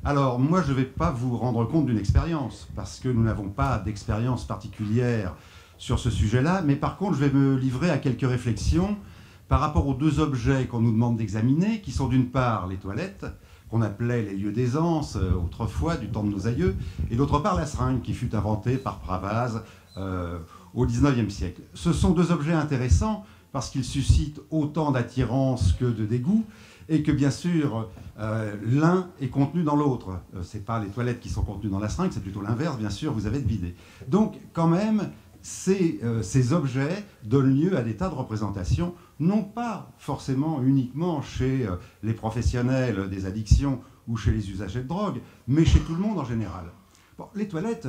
Alors, moi, je ne vais pas vous rendre compte d'une expérience, parce que nous n'avons pas d'expérience particulière sur ce sujet-là, mais par contre, je vais me livrer à quelques réflexions par rapport aux deux objets qu'on nous demande d'examiner, qui sont d'une part les toilettes, qu'on appelait les lieux d'aisance autrefois, du temps de nos aïeux, et d'autre part la seringue, qui fut inventée par Pravaz au XIXe siècle. Ce sont deux objets intéressants, parce qu'ils suscitent autant d'attirance que de dégoût, et que bien sûr, l'un est contenu dans l'autre. Ce n'est pas les toilettes qui sont contenues dans la seringue, c'est plutôt l'inverse, bien sûr, vous avez de vider. Donc, quand même, ces objets donnent lieu à des tas de représentations, non pas forcément uniquement chez les professionnels des addictions ou chez les usagers de drogue, mais chez tout le monde en général. Bon, les toilettes,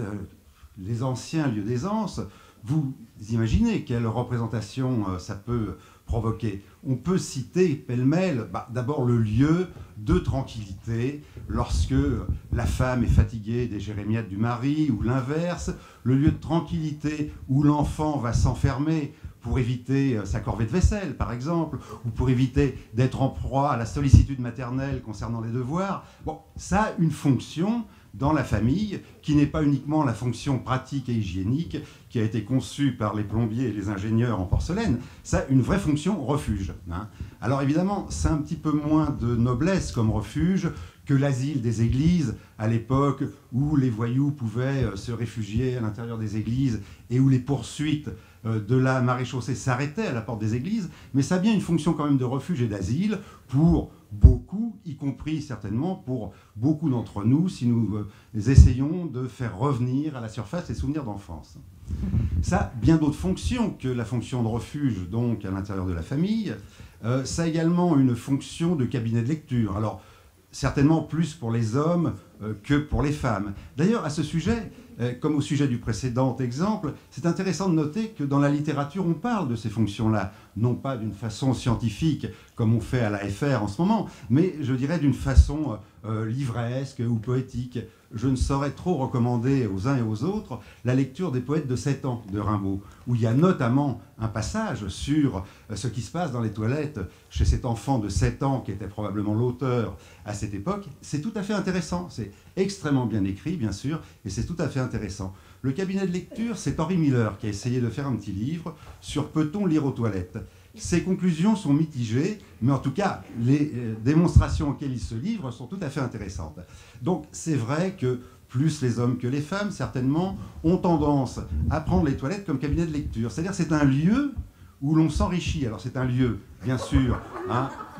les anciens lieux d'aisance, vous imaginez quelle représentation ça peut provoquer. On peut citer pêle-mêle d'abord le lieu de tranquillité lorsque la femme est fatiguée des jérémiettes du mari, ou l'inverse, le lieu de tranquillité où l'enfant va s'enfermer pour éviter sa corvée de vaisselle, par exemple, ou pour éviter d'être en proie à la sollicitude maternelle concernant les devoirs. Bon, ça a une fonction dans la famille, qui n'est pas uniquement la fonction pratique et hygiénique qui a été conçue par les plombiers et les ingénieurs en porcelaine, ça a une vraie fonction refuge. Alors évidemment, c'est un petit peu moins de noblesse comme refuge que l'asile des églises, à l'époque où les voyous pouvaient se réfugier à l'intérieur des églises et où les poursuites de la maréchaussée s'arrêtaient à la porte des églises, mais ça a bien une fonction quand même de refuge et d'asile pour beaucoup, y compris certainement pour beaucoup d'entre nous, si nous essayons de faire revenir à la surface les souvenirs d'enfance. Ça a bien d'autres fonctions que la fonction de refuge, donc à l'intérieur de la famille. Ça a également une fonction de cabinet de lecture. Alors, certainement plus pour les hommes que pour les femmes. D'ailleurs, à ce sujet, comme au sujet du précédent exemple, c'est intéressant de noter que dans la littérature, on parle de ces fonctions-là, non pas d'une façon scientifique, comme on fait à la FR en ce moment, mais je dirais d'une façon livresque ou poétique. Je ne saurais trop recommander aux uns et aux autres la lecture des Poètes de 7 ans de Rimbaud, où il y a notamment un passage sur ce qui se passe dans les toilettes chez cet enfant de 7 ans, qui était probablement l'auteur à cette époque. C'est tout à fait intéressant, c'est extrêmement bien écrit, bien sûr, et c'est tout à fait intéressant. Le cabinet de lecture, c'est Henri Miller qui a essayé de faire un petit livre sur peut-on lire aux toilettes. Ses conclusions sont mitigées, mais en tout cas, les démonstrations auxquelles il se livre sont tout à fait intéressantes. Donc c'est vrai que plus les hommes que les femmes, certainement, ont tendance à prendre les toilettes comme cabinet de lecture. C'est-à-dire c'est un lieu où l'on s'enrichit. Alors c'est un lieu, bien sûr,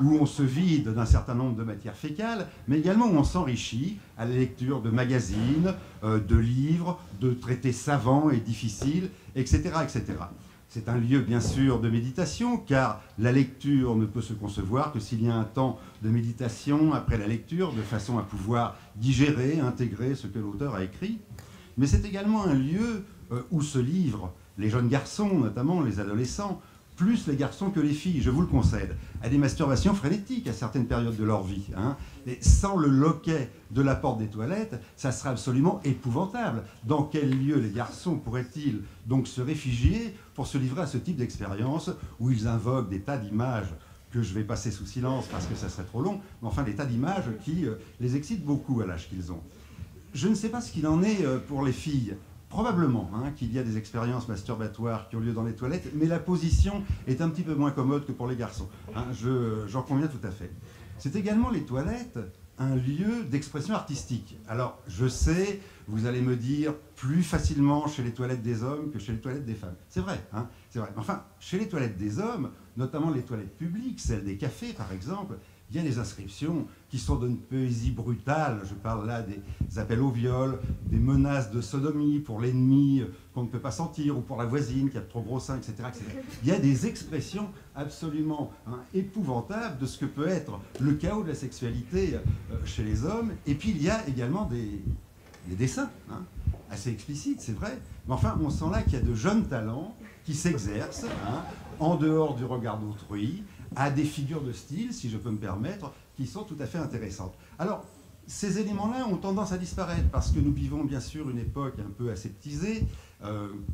où on se vide d'un certain nombre de matières fécales, mais également où on s'enrichit à la lecture de magazines, de livres, de traités savants et difficiles, etc., etc. C'est un lieu, bien sûr, de méditation, car la lecture ne peut se concevoir que s'il y a un temps de méditation après la lecture, de façon à pouvoir digérer, intégrer ce que l'auteur a écrit. Mais c'est également un lieu où se livrent les jeunes garçons, notamment les adolescents, plus les garçons que les filles, je vous le concède, à des masturbations frénétiques à certaines périodes de leur vie. Et sans le loquet de la porte des toilettes, ça serait absolument épouvantable. Dans quel lieu les garçons pourraient-ils donc se réfugier pour se livrer à ce type d'expérience où ils invoquent des tas d'images que je vais passer sous silence parce que ça serait trop long, mais enfin des tas d'images qui les excitent beaucoup à l'âge qu'ils ont. Je ne sais pas ce qu'il en est pour les filles. Probablement qu'il y a des expériences masturbatoires qui ont lieu dans les toilettes, mais la position est un petit peu moins commode que pour les garçons. J'en conviens tout à fait. C'est également les toilettes un lieu d'expression artistique. Alors, je sais, vous allez me dire, plus facilement chez les toilettes des hommes que chez les toilettes des femmes. C'est vrai, c'est vrai. Enfin, chez les toilettes des hommes, notamment les toilettes publiques, celles des cafés par exemple, il y a des inscriptions qui sont d'une poésie brutale. Je parle là des appels au viol, des menaces de sodomie pour l'ennemi qu'on ne peut pas sentir, ou pour la voisine qui a de trop gros seins, etc., etc. Il y a des expressions absolument épouvantables de ce que peut être le chaos de la sexualité chez les hommes. Et puis il y a également des dessins assez explicites, c'est vrai. Mais enfin, on sent là qu'il y a de jeunes talents qui s'exercent en dehors du regard d'autrui, à des figures de style, si je peux me permettre, qui sont tout à fait intéressantes. Alors, ces éléments-là ont tendance à disparaître parce que nous vivons bien sûr une époque un peu aseptisée,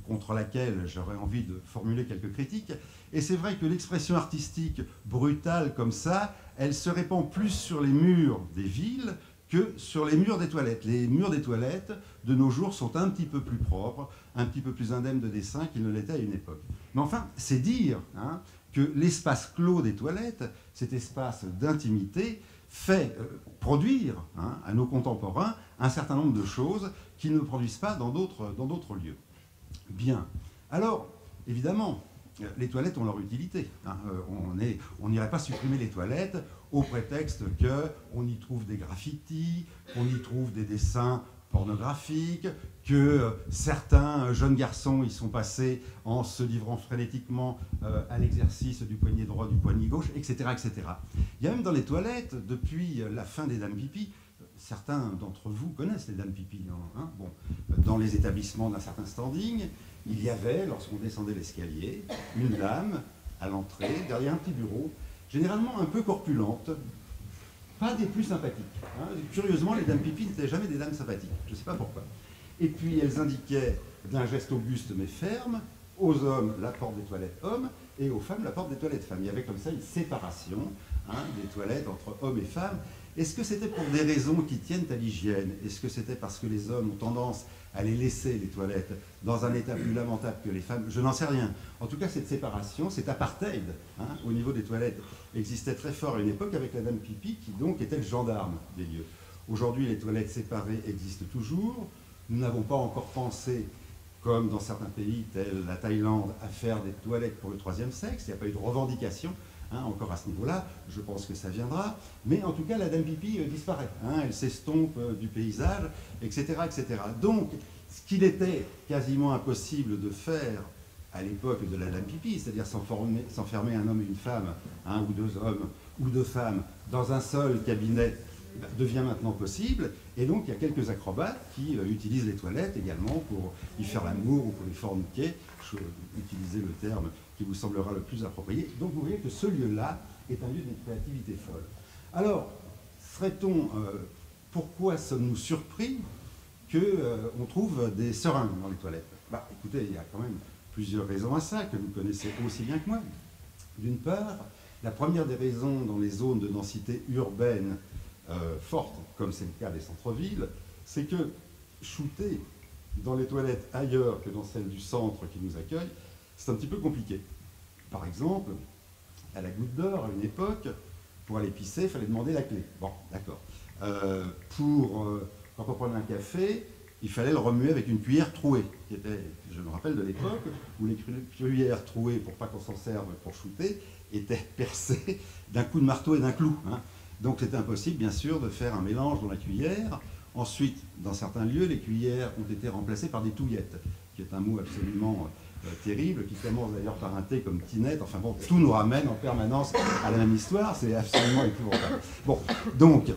contre laquelle j'aurais envie de formuler quelques critiques. Et c'est vrai que l'expression artistique brutale comme ça, elle se répand plus sur les murs des villes que sur les murs des toilettes. Les murs des toilettes, de nos jours, sont un petit peu plus propres, un petit peu plus indemnes de dessin qu'ils ne l'étaient à une époque. Mais enfin, c'est dire hein, que l'espace clos des toilettes, cet espace d'intimité, fait produire hein, à nos contemporains un certain nombre de choses qu'ils ne produisent pas dans d'autres lieux. Bien. Alors, évidemment, les toilettes ont leur utilité. Hein. On n'irait pas supprimer les toilettes au prétexte qu'on y trouve des graffitis, qu'on y trouve des dessins pornographiques, que certains jeunes garçons y sont passés en se livrant frénétiquement à l'exercice du poignet droit, du poignet gauche, etc., etc. Il y a même dans les toilettes, depuis la fin des dames pipi, certains d'entre vous connaissent les dames pipi, hein, bon, dans les établissements d'un certain standing, il y avait, lorsqu'on descendait l'escalier, une dame à l'entrée, derrière un petit bureau, généralement un peu corpulente, pas des plus sympathiques. Hein. Curieusement, les dames pipi n'étaient jamais des dames sympathiques, je ne sais pas pourquoi. Et puis elles indiquaient d'un geste auguste mais ferme, aux hommes la porte des toilettes hommes et aux femmes la porte des toilettes femmes. Il y avait comme ça une séparation hein, des toilettes entre hommes et femmes. Est-ce que c'était pour des raisons qui tiennent à l'hygiène? Est-ce que c'était parce que les hommes ont tendance à les laisser, les toilettes, dans un état plus lamentable que les femmes? Je n'en sais rien. En tout cas, cette séparation, cet apartheid hein, au niveau des toilettes existait très fort à une époque avec la dame pipi qui donc était le gendarme des lieux. Aujourd'hui, les toilettes séparées existent toujours. Nous n'avons pas encore pensé, comme dans certains pays tels la Thaïlande, à faire des toilettes pour le troisième sexe. Il n'y a pas eu de revendication. Hein, encore à ce niveau-là, je pense que ça viendra. Mais en tout cas, la dame pipi disparaît. Hein, elle s'estompe du paysage, etc., etc. Donc, ce qu'il était quasiment impossible de faire à l'époque de la dame pipi, c'est-à-dire s'enfermer un homme et une femme, hein, ou deux hommes ou deux femmes, dans un seul cabinet, devient maintenant possible. Et donc, il y a quelques acrobates qui utilisent les toilettes également pour y faire l'amour ou pour y forniquer. Je vais utiliser le terme qui vous semblera le plus approprié. Donc vous voyez que ce lieu-là est un lieu d'une créativité folle. Alors, pourquoi sommes-nous surpris qu'on trouve des seringues dans les toilettes? Bah, écoutez, il y a quand même plusieurs raisons à ça, que vous connaissez aussi bien que moi. D'une part, la première des raisons dans les zones de densité urbaine forte, comme c'est le cas des centres-villes, c'est que shooter dans les toilettes ailleurs que dans celles du centre qui nous accueille, c'est un petit peu compliqué. Par exemple, à la Goutte d'Or, à une époque, pour aller pisser, il fallait demander la clé. Bon, d'accord. Quand on prenait un café, il fallait le remuer avec une cuillère trouée, qui était, je me rappelle de l'époque, où les cuillères trouées, pour pas qu'on s'en serve pour shooter, étaient percées d'un coup de marteau et d'un clou. Hein. Donc c'était impossible, bien sûr, de faire un mélange dans la cuillère. Ensuite, dans certains lieux, les cuillères ont été remplacées par des touillettes, qui est un mot absolument terrible, qui commence d'ailleurs par un T comme tinette. Enfin bon, tout nous ramène en permanence à la même histoire, c'est absolument épouvantable. Bon, donc,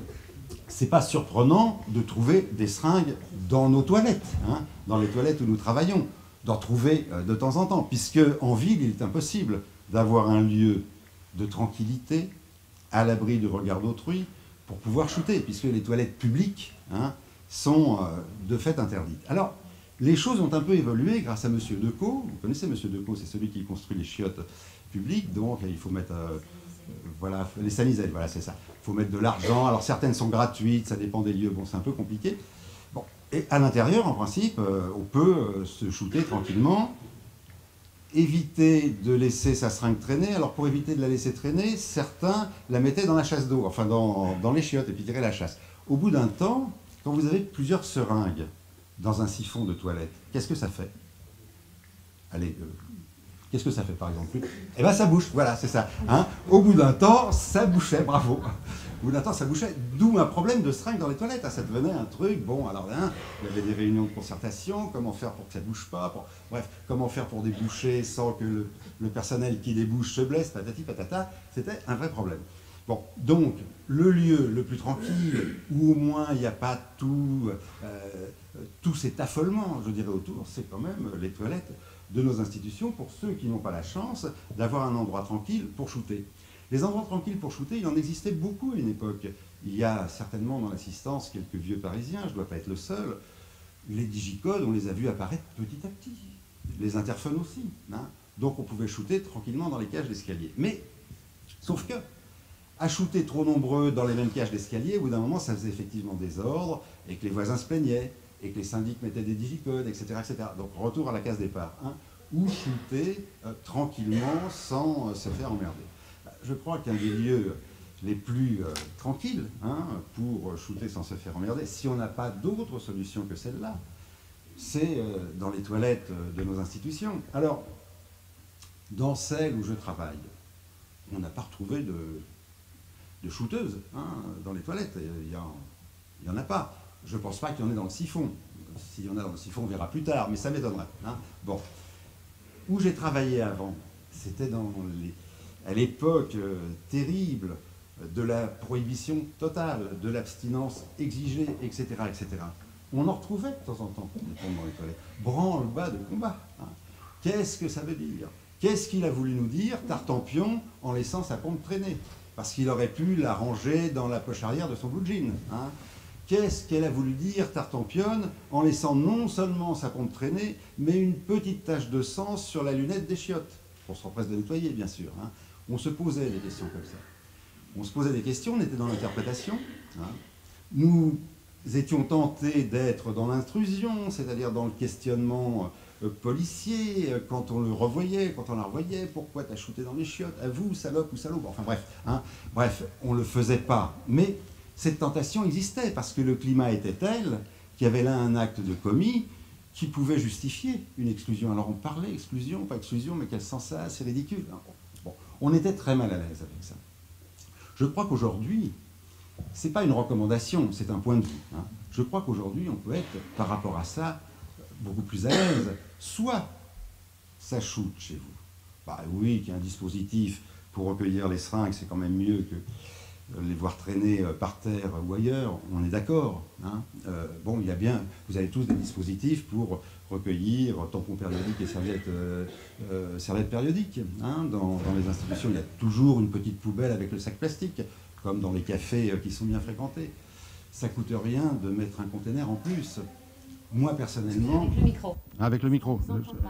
c'est pas surprenant de trouver des seringues dans nos toilettes, hein, dans les toilettes où nous travaillons, d'en trouver de temps en temps, puisque en ville, il est impossible d'avoir un lieu de tranquillité, à l'abri du regard d'autrui, pour pouvoir shooter, puisque les toilettes publiques hein, sont de fait interdites. Alors, les choses ont un peu évolué grâce à M. Decaux. Vous connaissez M. Decaux, c'est celui qui construit les chiottes publiques, donc il faut mettre voilà, les sanisettes, voilà, c'est ça. Il faut mettre de l'argent, alors certaines sont gratuites, ça dépend des lieux, bon, c'est un peu compliqué. Bon, et à l'intérieur, en principe, on peut se shooter tranquillement, éviter de laisser sa seringue traîner. Alors pour éviter de la laisser traîner, certains la mettaient dans la chasse d'eau, enfin dans les chiottes, et puis tiraient la chasse. Au bout d'un temps, quand vous avez plusieurs seringues dans un siphon de toilette, qu'est-ce que ça fait? Allez, qu'est-ce que ça fait par exemple? Eh bien ça bouche, voilà, c'est ça. Hein, au bout d'un temps, ça bouchait, bravo. Au bout d'un temps, ça bouchait, d'où un problème de seringue dans les toilettes. Ah, ça devenait un truc, bon, alors là, il y avait des réunions de concertation, comment faire pour que ça ne bouge pas, bref, comment faire pour déboucher sans que le personnel qui débouche se blesse, patati patata, c'était un vrai problème. Bon, donc, le lieu le plus tranquille, où au moins il n'y a pas tout cet affolement, je dirais, autour, c'est quand même les toilettes de nos institutions, pour ceux qui n'ont pas la chance d'avoir un endroit tranquille pour shooter. Les endroits tranquilles pour shooter, il en existait beaucoup à une époque. Il y a certainement dans l'assistance quelques vieux Parisiens, je ne dois pas être le seul. Les digicodes, on les a vus apparaître petit à petit. Les interphones aussi. Hein. Donc on pouvait shooter tranquillement dans les cages d'escalier. Mais, sauf que, à shooter trop nombreux dans les mêmes cages d'escalier, au bout d'un moment, ça faisait effectivement désordre, et que les voisins se plaignaient, et que les syndics mettaient des digicodes, etc., etc. Donc retour à la case départ. Hein, ou shooter tranquillement sans se faire emmerder. Je crois qu'un des lieux les plus tranquilles pour shooter sans se faire emmerder, si on n'a pas d'autre solution que celle-là, c'est dans les toilettes de nos institutions. Alors, dans celle où je travaille, on n'a pas retrouvé de shooteuses dans les toilettes. Il n'y en a pas. Je ne pense pas qu'il y en ait dans le siphon. S'il y en a dans le siphon, on verra plus tard, mais ça m'étonnerait. Bon. Où j'ai travaillé avant, c'était à l'époque terrible de la prohibition totale, de l'abstinence exigée, etc., etc. On en retrouvait de temps en temps dans les toilettes. Branle-bas de combat. Qu'est-ce que ça veut dire? Qu'est-ce qu'il a voulu nous dire, Tartampion, en laissant sa pompe traîner? Parce qu'il aurait pu la ranger dans la poche arrière de son blue jean. Qu'est-ce qu'elle a voulu dire, Tartampionne, en laissant non seulement sa pompe traîner, mais une petite tache de sang sur la lunette des chiottes? On s'empresse de nettoyer, bien sûr. On se posait des questions comme ça. On se posait des questions, on était dans l'interprétation. Nous étions tentés d'être dans l'intrusion, c'est-à-dire dans le questionnement policier, quand on le revoyait, quand on la revoyait, pourquoi t'as shooté dans les chiottes? À vous, salope ou salaud? Enfin bref, bref, on ne le faisait pas. Mais cette tentation existait, parce que le climat était tel qu'il y avait là un acte de commis qui pouvait justifier une exclusion. Alors on parlait exclusion, pas exclusion, mais quel sens ça a? C'est ridicule. Bon, on était très mal à l'aise avec ça. Je crois qu'aujourd'hui, ce n'est pas une recommandation, c'est un point de vue. Je crois qu'aujourd'hui, on peut être, par rapport à ça, beaucoup plus à l'aise. Soit ça shoot chez vous. Bah oui, qu'il y a un dispositif pour recueillir les seringues, c'est quand même mieux que les voir traîner par terre ou ailleurs, on est d'accord. Bon, il y a bien, vous avez tous des dispositifs pour recueillir tampons périodiques et serviettes périodiques. Dans les institutions, il y a toujours une petite poubelle avec le sac plastique, comme dans les cafés qui sont bien fréquentés. Ça ne coûte rien de mettre un container en plus. Moi, personnellement... Avec le micro. Avec le micro.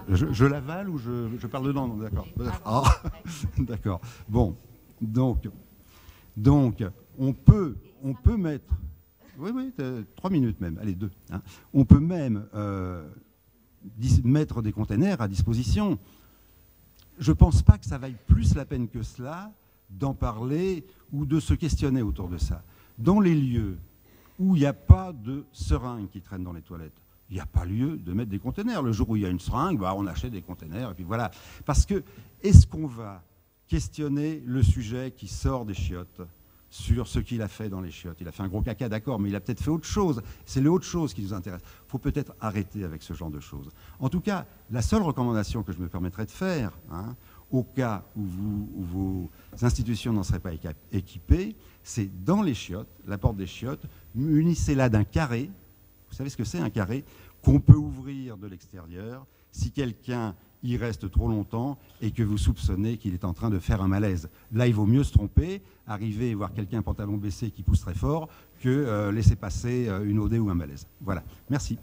Je l'avale ou je parle dedans? D'accord. Ah, d'accord. Bon, donc, on peut mettre... Oui, 3 minutes même, allez, 2. On peut même mettre des containers à disposition. Je ne pense pas que ça vaille plus la peine que cela d'en parler ou de se questionner autour de ça. Dans les lieux où il n'y a pas de seringues qui traînent dans les toilettes, il n'y a pas lieu de mettre des containers. Le jour où il y a une seringue, on achète des containers, et puis voilà. Parce que, est-ce qu'on va questionner le sujet qui sort des chiottes sur ce qu'il a fait dans les chiottes? Il a fait un gros caca, d'accord, mais il a peut-être fait autre chose. C'est le autre chose qui nous intéresse. Il faut peut-être arrêter avec ce genre de choses. En tout cas, la seule recommandation que je me permettrais de faire, au cas où vos institutions n'en seraient pas équipées, c'est dans les chiottes, la porte des chiottes, munissez-la d'un carré. Vous savez ce que c'est, un carré qu'on peut ouvrir de l'extérieur si quelqu'un y reste trop longtemps et que vous soupçonnez qu'il est en train de faire un malaise. Là, il vaut mieux se tromper, arriver et voir quelqu'un pantalon baissé qui pousse très fort, que laisser passer une OD ou un malaise. Voilà. Merci.